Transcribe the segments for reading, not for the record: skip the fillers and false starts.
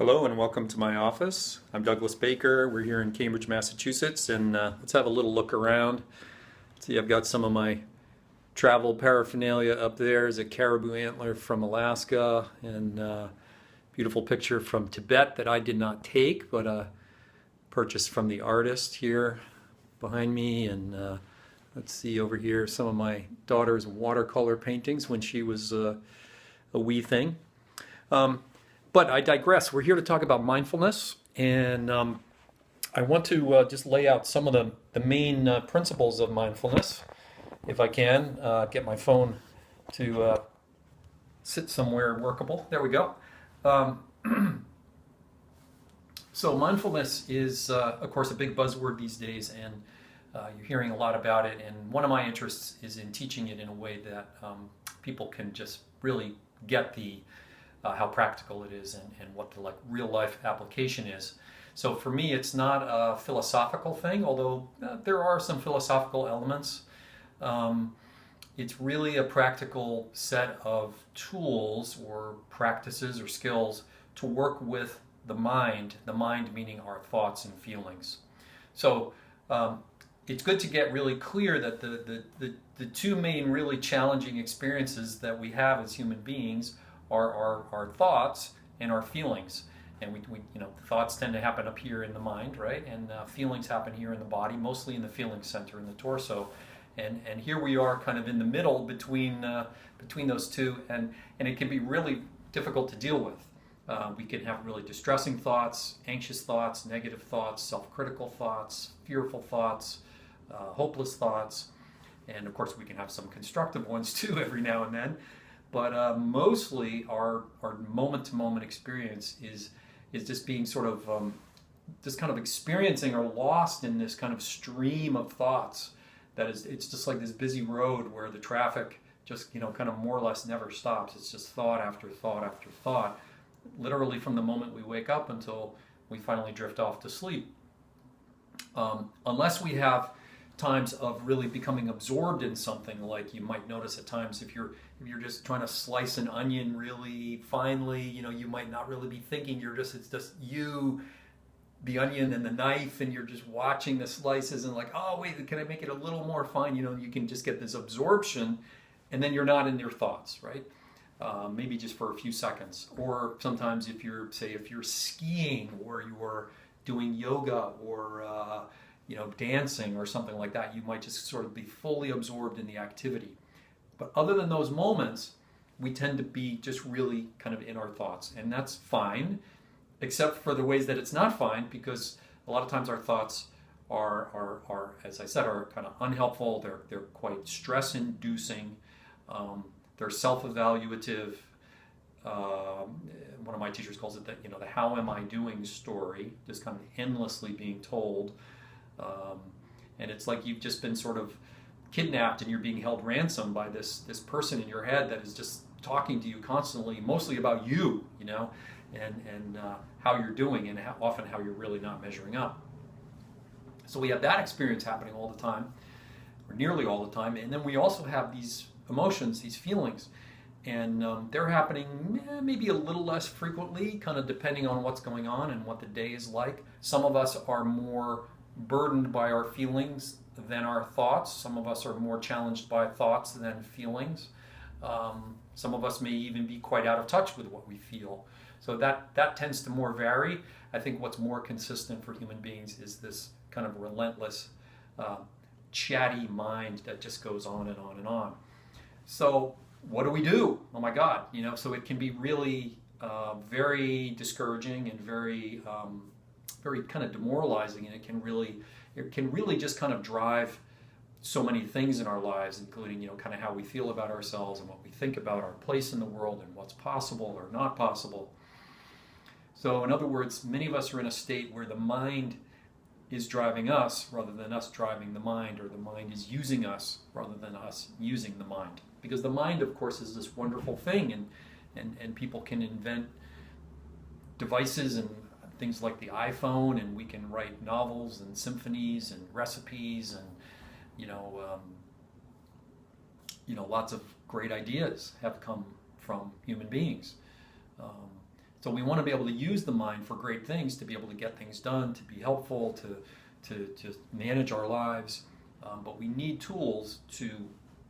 Hello and welcome to my office. I'm Douglas Baker. We're here in Cambridge, Massachusetts, and let's have a little look around. See, I've got some of my travel paraphernalia up there. There's a caribou antler from Alaska and a beautiful picture from Tibet that I did not take, but purchased from the artist here behind me. And let's see over here some of my daughter's watercolor paintings when she was a wee thing. But I digress. We're here to talk about mindfulness, and I want to just lay out some of the main principles of mindfulness, if I can. Get my phone to sit somewhere workable. There we go. So mindfulness is, of course, a big buzzword these days, and you're hearing a lot about it. And one of my interests is in teaching it in a way that people can just really get how practical it is and what the real life application is. So for me, it's not a philosophical thing, although there are some philosophical elements. It's really a practical set of tools or practices or skills to work with the mind meaning our thoughts and feelings. So it's good to get really clear that the two main really challenging experiences that we have as human beings are our thoughts and our feelings. And we thoughts tend to happen up here in the mind, right? And feelings happen here in the body, mostly in the feeling center in the torso. And here we are kind of in the middle between those two, and it can be really difficult to deal with. We can have really distressing thoughts, anxious thoughts, negative thoughts, self-critical thoughts, fearful thoughts, hopeless thoughts, and of course we can have some constructive ones too every now and then. But mostly our moment-to-moment experience is just being sort of just kind of experiencing or lost in this kind of stream of thoughts. It's just like this busy road where the traffic just kind of more or less never stops. It's just thought after thought after thought, literally from the moment we wake up until we finally drift off to sleep. Unless we have times of really becoming absorbed in something, like you might notice at times if you're just trying to slice an onion really finely, you might not really be thinking. It's just you, the onion and the knife, and you're just watching the slices and like, oh wait, can I make it a little more fine? You can just get this absorption, and then you're not in your thoughts, right? Maybe just for a few seconds. Or sometimes if you're skiing or you're doing yoga or dancing or something like that, you might just sort of be fully absorbed in the activity. But other than those moments, we tend to be just really kind of in our thoughts, and that's fine, except for the ways that it's not fine, because a lot of times our thoughts are as I said, are kind of unhelpful. They're quite stress-inducing. They're self-evaluative. One of my teachers calls it the "how am I doing" story, just kind of endlessly being told. And it's like you've just been sort of kidnapped and you're being held ransom by this person in your head that is just talking to you constantly, mostly about you, and how you're doing, and often how you're really not measuring up. So we have that experience happening all the time, or nearly all the time. And then we also have these emotions, these feelings, and they're happening maybe a little less frequently, kind of depending on what's going on and what the day is like. Some of us are more burdened by our feelings than our thoughts. Some of us are more challenged by thoughts than feelings. Some of us may even be quite out of touch with what we feel. So that tends to more vary. I think what's more consistent for human beings is this kind of relentless, chatty mind that just goes on and on and on. So what do we do? Oh my God, so it can be really very discouraging and very kind of demoralizing, and it can really just kind of drive so many things in our lives, including kind of how we feel about ourselves and what we think about our place in the world and what's possible or not possible. So in other words, many of us are in a state where the mind is driving us rather than us driving the mind, or the mind is using us rather than us using the mind. Because the mind, of course, is this wonderful thing, and people can invent devices and things like the iPhone, and we can write novels and symphonies and recipes, and lots of great ideas have come from human beings. So we want to be able to use the mind for great things, to be able to get things done, to be helpful, to manage our lives. But we need tools to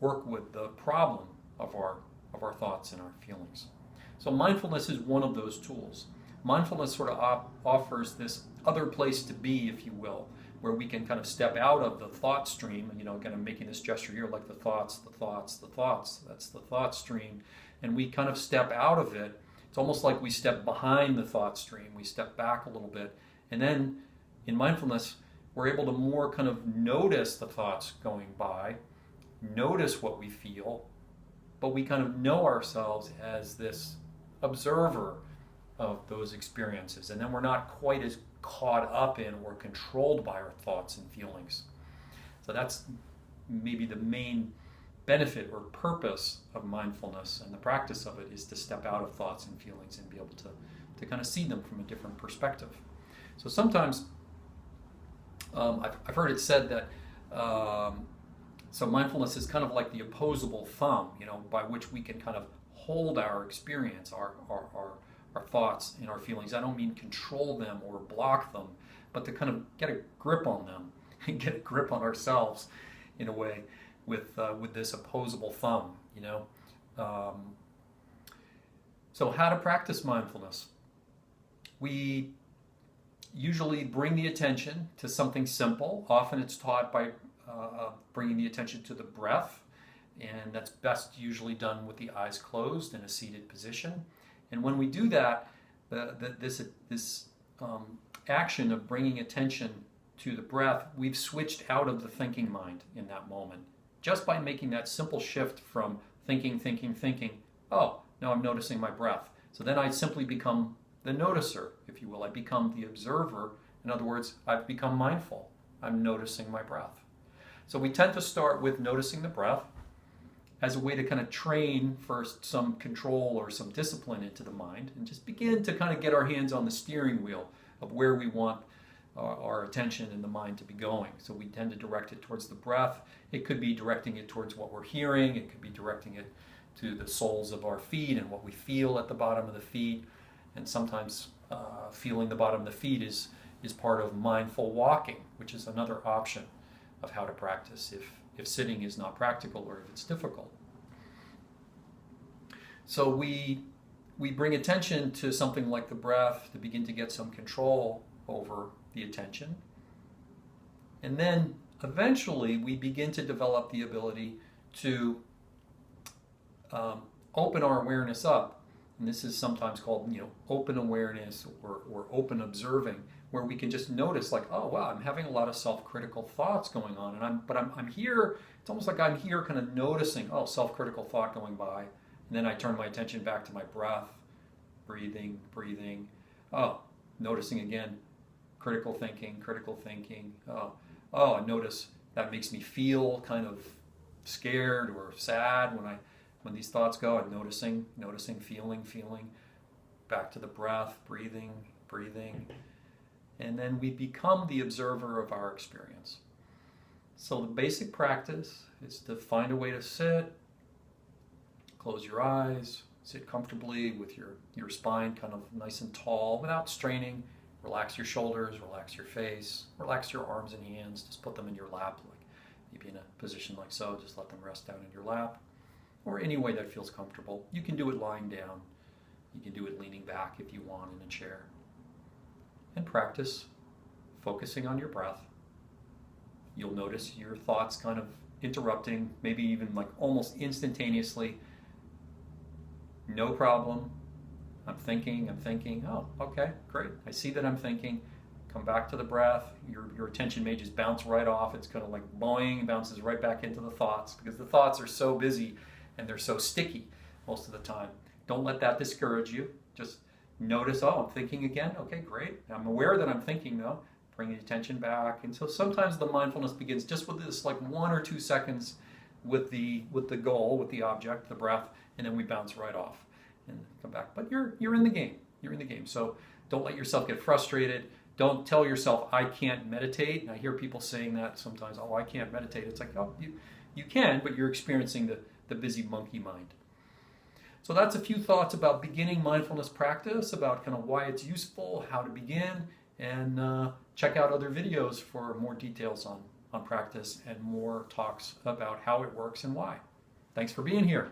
work with the problem of our thoughts and our feelings. So mindfulness is one of those tools. Mindfulness sort of offers this other place to be, if you will, where we can kind of step out of the thought stream, and kind of making this gesture here, like the thoughts, that's the thought stream, and we kind of step out of it. It's almost like we step behind the thought stream, we step back a little bit, and then in mindfulness, we're able to more kind of notice the thoughts going by, notice what we feel, but we kind of know ourselves as this observer of those experiences, and then we're not quite as caught up in or controlled by our thoughts and feelings. So that's maybe the main benefit or purpose of mindfulness, and the practice of it is to step out of thoughts and feelings and be able to kind of see them from a different perspective. So sometimes I've heard it said that so mindfulness is kind of like the opposable thumb, by which we can kind of hold our experience, our thoughts and our feelings. I don't mean control them or block them, but to kind of get a grip on them and get a grip on ourselves in a way with this opposable thumb, So how to practice mindfulness? We usually bring the attention to something simple. Often it's taught by bringing the attention to the breath, and that's best usually done with the eyes closed in a seated position. And when we do that, this action of bringing attention to the breath, we've switched out of the thinking mind in that moment. Just by making that simple shift from thinking, oh, now I'm noticing my breath. So then I simply become the noticer, if you will. I become the observer. In other words, I've become mindful. I'm noticing my breath. So we tend to start with noticing the breath as a way to kind of train first some control or some discipline into the mind, and just begin to kind of get our hands on the steering wheel of where we want our attention and the mind to be going. So we tend to direct it towards the breath. It could be directing it towards what we're hearing. It could be directing it to the soles of our feet and what we feel at the bottom of the feet. And sometimes feeling the bottom of the feet is part of mindful walking, which is another option of how to practice if sitting is not practical or if it's difficult. So we bring attention to something like the breath to begin to get some control over the attention. And then eventually we begin to develop the ability to open our awareness up. And this is sometimes called, open awareness or open observing, where we can just notice, like, oh wow, I'm having a lot of self-critical thoughts going on, and I'm here. It's almost like I'm here, kind of noticing, oh, self-critical thought going by, and then I turn my attention back to my breath, breathing. Oh, noticing again, critical thinking. Oh, I notice that makes me feel kind of scared or sad when these thoughts go. I'm noticing, feeling, back to the breath, breathing. And then we become the observer of our experience. So the basic practice is to find a way to sit, close your eyes, sit comfortably with your spine kind of nice and tall without straining. Relax your shoulders, relax your face, relax your arms and hands. Just put them in your lap, like maybe in a position like so. Just let them rest down in your lap, or any way that feels comfortable. You can do it lying down. You can do it leaning back if you want in a chair. And practice focusing on your breath. You'll notice your thoughts kind of interrupting, maybe even like almost instantaneously. No problem. I'm thinking. Oh, okay, great. I see that I'm thinking. Come back to the breath. Your attention may just bounce right off. It's kind of like boing, bounces right back into the thoughts, because the thoughts are so busy and they're so sticky most of the time. Don't let that discourage you. Just notice, oh, I'm thinking again. Okay, great. I'm aware that I'm thinking though. Bring the attention back. And so sometimes the mindfulness begins just with this like 1 or 2 seconds with the goal, with the object, the breath, and then we bounce right off and come back. But you're in the game. You're in the game. So don't let yourself get frustrated. Don't tell yourself, I can't meditate. And I hear people saying that sometimes, oh, I can't meditate. It's like, oh, you can, but you're experiencing the busy monkey mind. So that's a few thoughts about beginning mindfulness practice, about kind of why it's useful, how to begin, and check out other videos for more details on practice and more talks about how it works and why. Thanks for being here.